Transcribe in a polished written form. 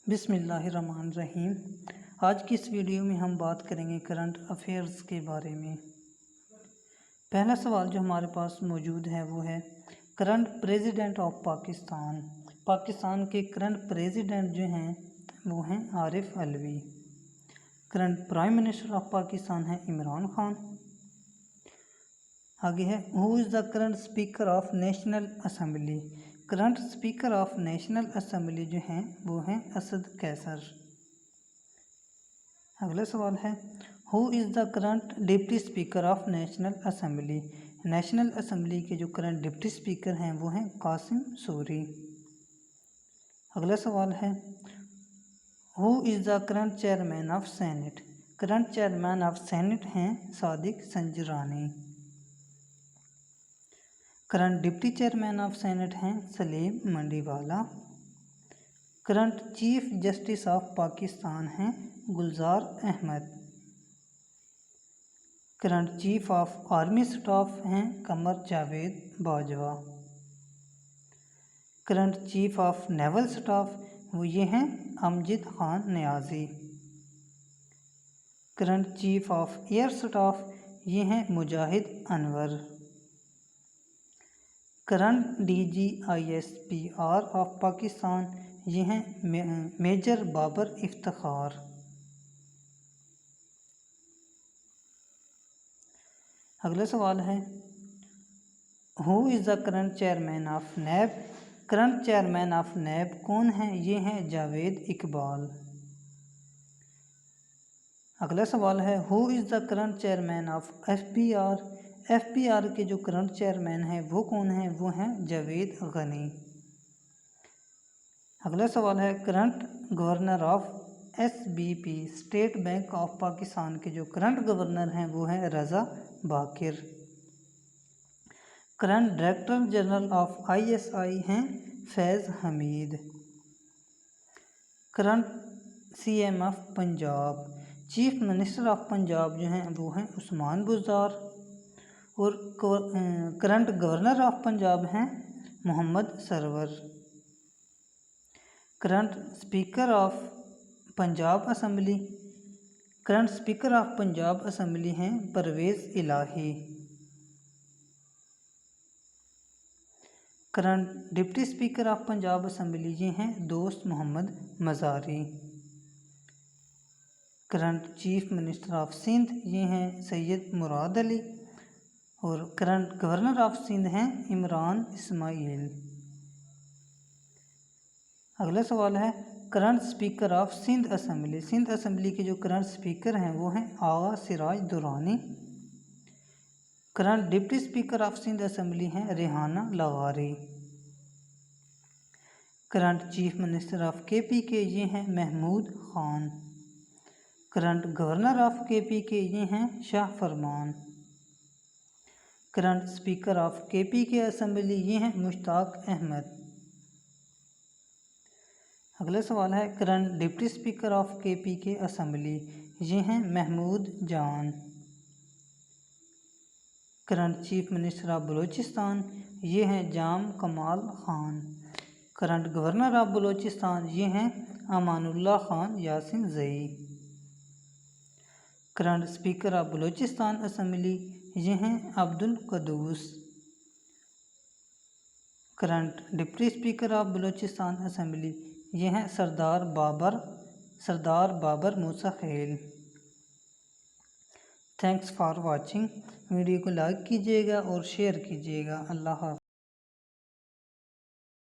بسم اللہ الرحمن الرحیم۔ آج کی اس ویڈیو میں ہم بات کریں گے کرنٹ افیئرز کے بارے میں۔ پہلا سوال جو ہمارے پاس موجود ہے وہ ہے current president of Pakistan. Pakistan کے کرنٹ پریزیڈنٹ جو ہیں وہ ہیں Arif Alvi. Current prime minister of Pakistan ہے عمران خان۔ آگے ہے who is the current speaker of National Assembly. Current speaker of National Assembly جو ہیں وہ ہیں اسد قیصر۔ اگلا سوال ہے who is the current deputy speaker of National Assembly. National Assembly کے جو کرنٹ ڈپٹی اسپیکر ہیں وہ ہیں قاسم سوری۔ اگلا سوال ہے who is the current chairman of senate. Current chairman of senate ہیں Sadiq Sanjrani. Current deputy chairman of senate ہیں Saleem Mandviwalla. Current chief justice of Pakistan ہیں Gulzar Ahmed. Current chief of army staff ہیں Qamar Javed Bajwa. Current chief of naval staff وہ یہ ہیں Amjad Khan Niazi. Current chief of air staff یہ ہیں Mujahid Anwar. Current D G I S P R of Pakistan یہ ہیں میجر بابر افتخار۔ اگلا سوال ہے who is the current chairman of NAB. Current chairman of NAB کون ہیں؟ یہ ہیں جاوید اقبال۔ اگلا سوال ہے who is the current chairman of F B R. F B R کے جو کرنٹ چیئرمین ہیں وہ کون ہیں؟ وہ ہیں جاوید غنی۔ اگلا سوال ہے current governor of S B P State Bank of Pakistan کے جو کرنٹ گورنر ہیں وہ ہیں Raza Baqir. Current director general of I S I ہیں Faiz Hameed. Current C M of Punjab chief minister of Punjab جو ہیں وہ ہیں عثمان بزدار۔ اور کرنٹ گورنر آف پنجاب ہیں Muhammad Sarwar. Current speaker of Punjab assembly current speaker of Punjab assembly ہیں Pervaiz Elahi. Current deputy speaker of Punjab assembly یہ ہیں Dost Muhammad Mazari. Current chief minister of Sindh یہ ہیں سید مراد علی۔ اور کرنٹ گورنر آف سندھ ہیں عمران اسماعیل۔ اگلا سوال ہے current speaker of Sindh assembly. Sindh assembly کے جو کرنٹ اسپیکر ہیں وہ ہیں Agha Siraj Durrani. Current deputy speaker of Sindh assembly ہیں ریحانہ لاغاری۔ Current chief minister of K P K یہ ہیں Mahmood Khan. Current governor of K P K یہ ہیں شاہ فرمان۔ Current speaker of K P کے اسمبلی یہ ہیں مشتاق احمد۔ اگلا سوال ہے current deputy speaker of K P کے اسمبلی یہ ہیں Mahmood Jan. Current chief minister of Balochistan یہ ہیں Jam Kamal Khan. Current governor of Balochistan یہ ہیں Amanullah Khan Yasinzai. Current speaker of Balochistan assembly یہ ہیں Abdul Quddus. Current deputy speaker of Balochistan assembly یہ ہیں Sardar Babar Musakhel. Thanks for watching. Video کو لائک کیجیے گا اور شیئر کیجیے گا۔ اللہ حافظ۔